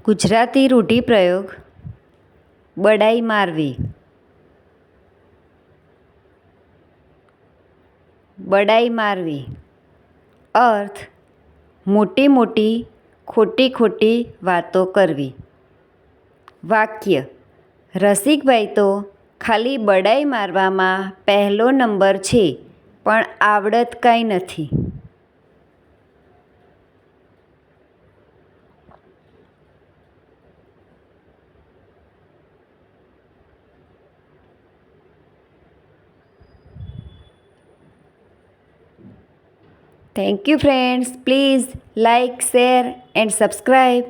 ગુજરાતી રૂઢિપ્રયોગ બડાઈ મારવી. બડાઈ મારવી અર્થ મોટી મોટી ખોટી ખોટી વાતો કરવી. વાક્ય: રસિકભાઈ તો ખાલી બડાઈ મારવામાં પહેલો નંબર છે, પણ આવડત કાંઈ નથી. Thank you friends. Please like, share and subscribe.